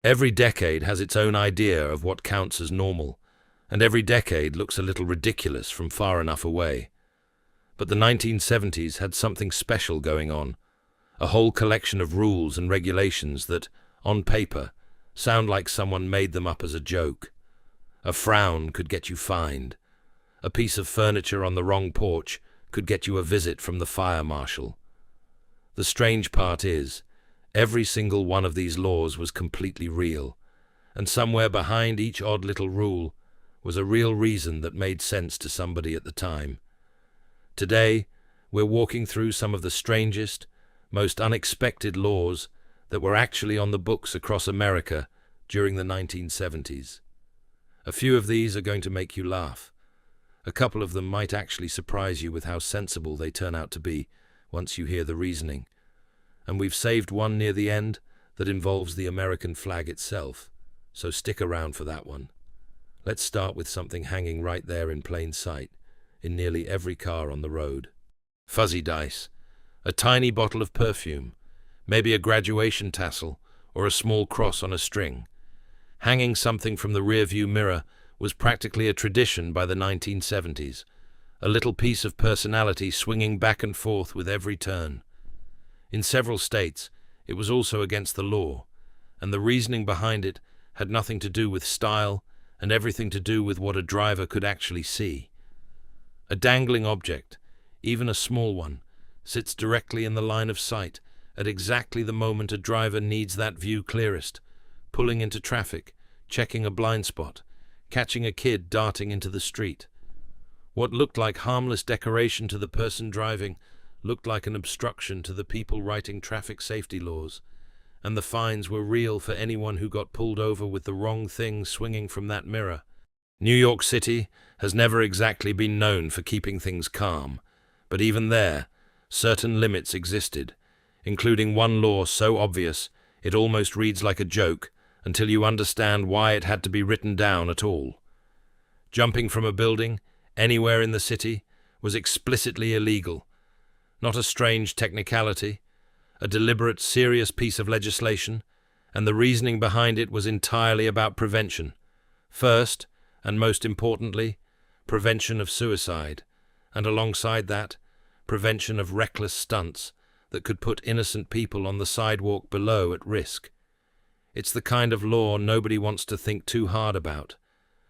Every decade has its own idea of what counts as normal, and every decade looks a little ridiculous from far enough away. But the 1970s had something special going on, a whole collection of rules and regulations that, on paper, sound like someone made them up as a joke. A frown could get you fined. A piece of furniture on the wrong porch could get you a visit from the fire marshal. The strange part is, every single one of these laws was completely real, and somewhere behind each odd little rule was a real reason that made sense to somebody at the time. Today, we're walking through some of the strangest, most unexpected laws that were actually on the books across America during the 1970s. A few of these are going to make you laugh. A couple of them might actually surprise you with how sensible they turn out to be once you hear the reasoning. And we've saved one near the end that involves the American flag itself, so stick around for that one. Let's start with something hanging right there in plain sight, in nearly every car on the road. Fuzzy dice, a tiny bottle of perfume, maybe a graduation tassel or a small cross on a string. Hanging something from the rearview mirror was practically a tradition by the 1970s, a little piece of personality swinging back and forth with every turn. In several states, it was also against the law, and the reasoning behind it had nothing to do with style and everything to do with what a driver could actually see. A dangling object, even a small one, sits directly in the line of sight at exactly the moment a driver needs that view clearest, pulling into traffic, checking a blind spot, catching a kid darting into the street. What looked like harmless decoration to the person driving looked like an obstruction to the people writing traffic safety laws, and the fines were real for anyone who got pulled over with the wrong thing swinging from that mirror. New York City has never exactly been known for keeping things calm, but even there, certain limits existed, including one law so obvious it almost reads like a joke until you understand why it had to be written down at all. Jumping from a building, anywhere in the city, was explicitly illegal. Not a strange technicality, a deliberate, serious piece of legislation, and the reasoning behind it was entirely about prevention. First, and most importantly, prevention of suicide, and alongside that, prevention of reckless stunts that could put innocent people on the sidewalk below at risk. It's the kind of law nobody wants to think too hard about,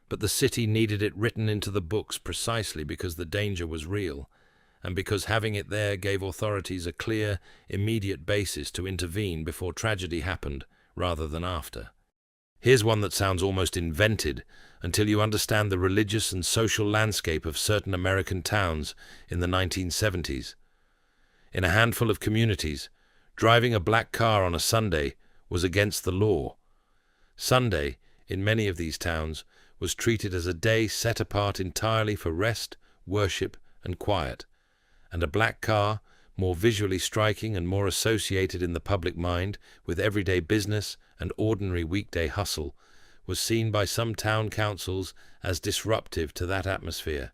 but the city needed it written into the books precisely because the danger was real, and because having it there gave authorities a clear, immediate basis to intervene before tragedy happened, rather than after. Here's one that sounds almost invented until you understand the religious and social landscape of certain American towns in the 1970s. In a handful of communities, driving a black car on a Sunday was against the law. Sunday, in many of these towns, was treated as a day set apart entirely for rest, worship, and quiet, and a black car, more visually striking and more associated in the public mind with everyday business and ordinary weekday hustle, was seen by some town councils as disruptive to that atmosphere.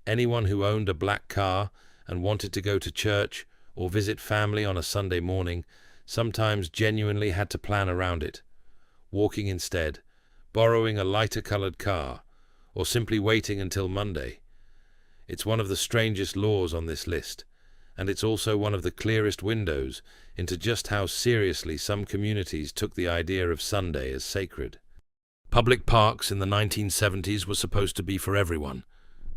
Anyone who owned a black car and wanted to go to church or visit family on a Sunday morning sometimes genuinely had to plan around it, walking instead, borrowing a lighter-colored car, or simply waiting until Monday. It's one of the strangest laws on this list, and it's also one of the clearest windows into just how seriously some communities took the idea of Sunday as sacred. Public parks in the 1970s were supposed to be for everyone,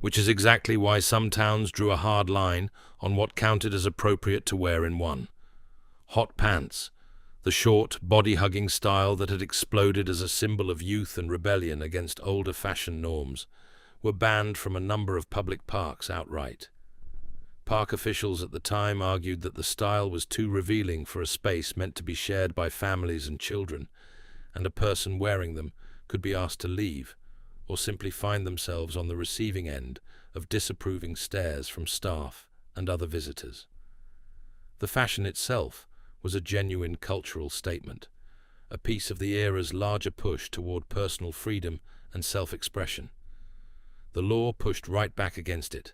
which is exactly why some towns drew a hard line on what counted as appropriate to wear in one. Hot pants, the short, body-hugging style that had exploded as a symbol of youth and rebellion against older fashion norms, were banned from a number of public parks outright. Park officials at the time argued that the style was too revealing for a space meant to be shared by families and children, and a person wearing them could be asked to leave, or simply find themselves on the receiving end of disapproving stares from staff and other visitors. The fashion itself was a genuine cultural statement, a piece of the era's larger push toward personal freedom and self-expression. The law pushed right back against it,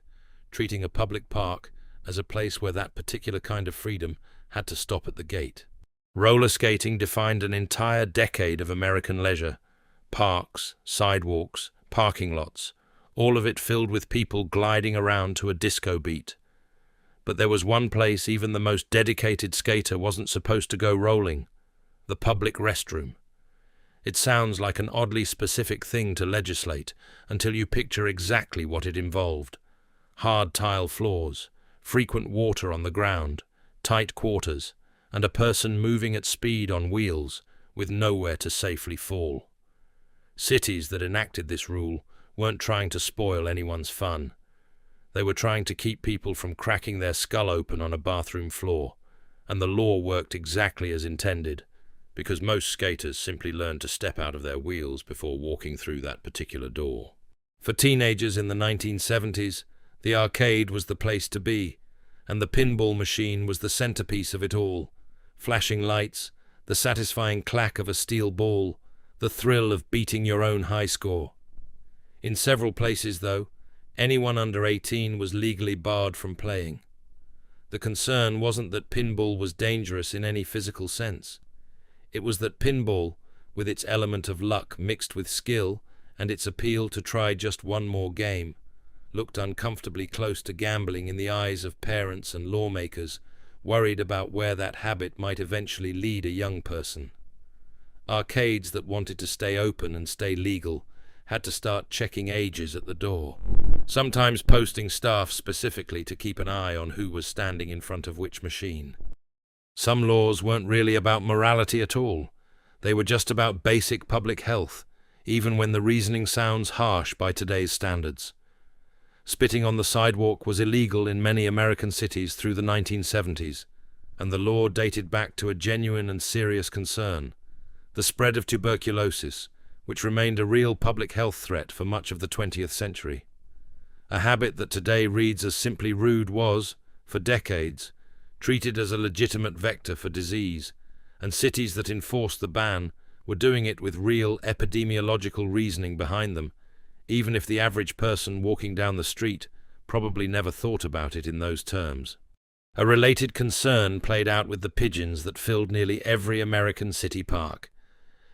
treating a public park as a place where that particular kind of freedom had to stop at the gate. Roller skating defined an entire decade of American leisure. Parks, sidewalks, parking lots, all of it filled with people gliding around to a disco beat. But there was one place even the most dedicated skater wasn't supposed to go rolling: the public restroom. It sounds like an oddly specific thing to legislate until you picture exactly what it involved. Hard tile floors, frequent water on the ground, tight quarters, and a person moving at speed on wheels with nowhere to safely fall. Cities that enacted this rule weren't trying to spoil anyone's fun. They were trying to keep people from cracking their skull open on a bathroom floor, and the law worked exactly as intended, because most skaters simply learned to step out of their wheels before walking through that particular door. For teenagers in the 1970s, the arcade was the place to be, and the pinball machine was the centerpiece of it all. Flashing lights, the satisfying clack of a steel ball, the thrill of beating your own high score. In several places, though, anyone under 18 was legally barred from playing. The concern wasn't that pinball was dangerous in any physical sense. It was that pinball, with its element of luck mixed with skill and its appeal to try just one more game, looked uncomfortably close to gambling in the eyes of parents and lawmakers worried about where that habit might eventually lead a young person. Arcades that wanted to stay open and stay legal had to start checking ages at the door, sometimes posting staff specifically to keep an eye on who was standing in front of which machine. Some laws weren't really about morality at all. They were just about basic public health, even when the reasoning sounds harsh by today's standards. Spitting on the sidewalk was illegal in many American cities through the 1970s, and the law dated back to a genuine and serious concern: the spread of tuberculosis, which remained a real public health threat for much of the 20th century. A habit that today reads as simply rude was, for decades, treated as a legitimate vector for disease, and cities that enforced the ban were doing it with real epidemiological reasoning behind them, even if the average person walking down the street probably never thought about it in those terms. A related concern played out with the pigeons that filled nearly every American city park.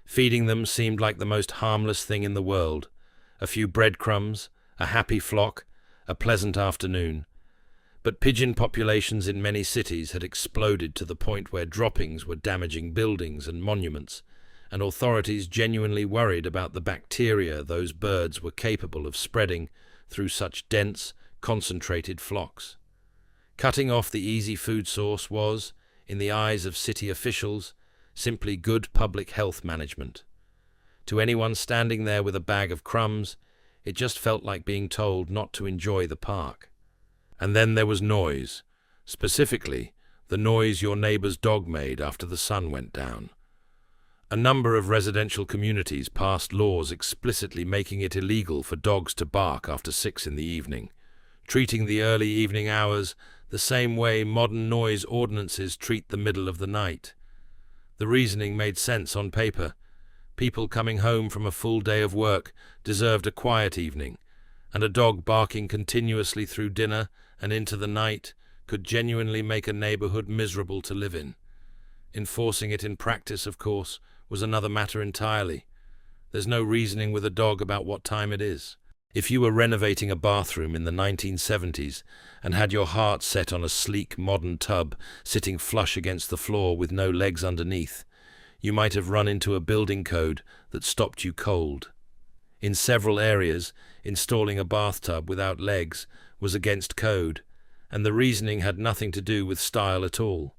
Feeding them seemed like the most harmless thing in the world: a few breadcrumbs, a happy flock, a pleasant afternoon. But pigeon populations in many cities had exploded to the point where droppings were damaging buildings and monuments, and authorities genuinely worried about the bacteria those birds were capable of spreading through such dense, concentrated flocks. Cutting off the easy food source was, in the eyes of city officials, simply good public health management. To anyone standing there with a bag of crumbs, it just felt like being told not to enjoy the park. And then there was noise, specifically the noise your neighbor's dog made after the sun went down. A number of residential communities passed laws explicitly making it illegal for dogs to bark after 6 in the evening, treating the early evening hours the same way modern noise ordinances treat the middle of the night. The reasoning made sense on paper. People coming home from a full day of work deserved a quiet evening, and a dog barking continuously through dinner and into the night could genuinely make a neighborhood miserable to live in. Enforcing it in practice, of course, was another matter entirely. There's no reasoning with a dog about what time it is. If you were renovating a bathroom in the 1970s and had your heart set on a sleek modern tub sitting flush against the floor with no legs underneath, you might have run into a building code that stopped you cold. In several areas, installing a bathtub without legs was against code, and the reasoning had nothing to do with style at all.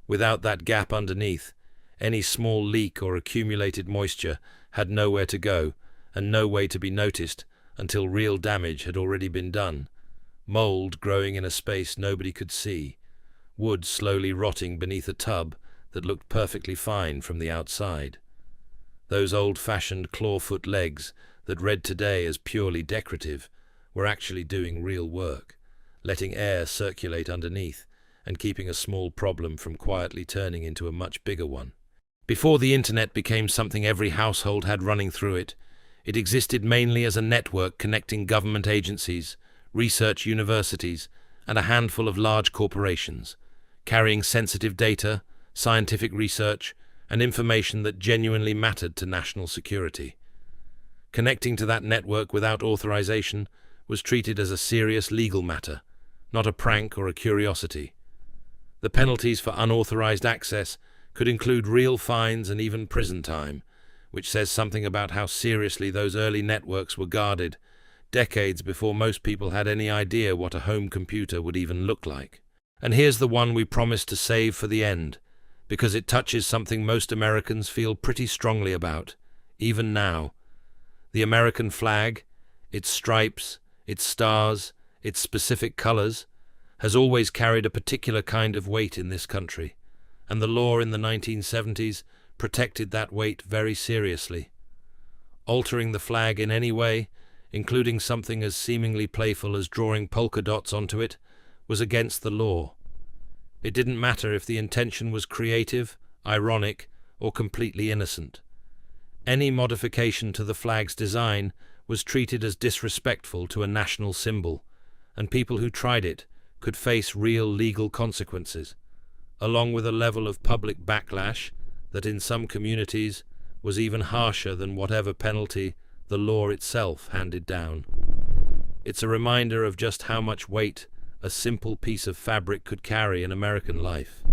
Without that gap underneath, any small leak or accumulated moisture had nowhere to go and no way to be noticed until real damage had already been done. Mold growing in a space nobody could see, wood slowly rotting beneath a tub that looked perfectly fine from the outside. Those old-fashioned clawfoot legs that read today as purely decorative were actually doing real work, letting air circulate underneath and keeping a small problem from quietly turning into a much bigger one. Before the internet became something every household had running through it, it existed mainly as a network connecting government agencies, research universities, and a handful of large corporations, carrying sensitive data, scientific research, and information that genuinely mattered to national security. Connecting to that network without authorization was treated as a serious legal matter, not a prank or a curiosity. The penalties for unauthorized access could include real fines and even prison time, which says something about how seriously those early networks were guarded, decades before most people had any idea what a home computer would even look like. And here's the one we promised to save for the end, because it touches something most Americans feel pretty strongly about, even now. The American flag, its stripes, its stars, its specific colors, has always carried a particular kind of weight in this country, and the law in the 1970s protected that weight very seriously. Altering the flag in any way, including something as seemingly playful as drawing polka dots onto it, was against the law. It didn't matter if the intention was creative, ironic, or completely innocent. Any modification to the flag's design was treated as disrespectful to a national symbol, and people who tried it could face real legal consequences, along with a level of public backlash that in some communities was even harsher than whatever penalty the law itself handed down. It's a reminder of just how much weight a simple piece of fabric could carry in American life,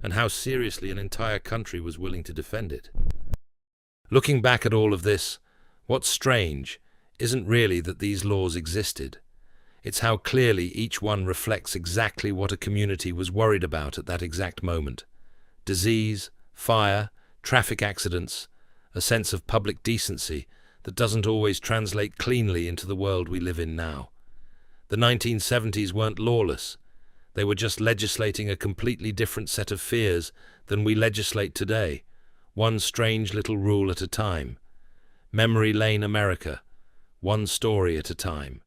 and how seriously an entire country was willing to defend it. Looking back at all of this, what's strange isn't really that these laws existed. It's how clearly each one reflects exactly what a community was worried about at that exact moment. Disease, fire, traffic accidents, a sense of public decency that doesn't always translate cleanly into the world we live in now. The 1970s weren't lawless. They were just legislating a completely different set of fears than we legislate today, one strange little rule at a time. Memory lane America, one story at a time.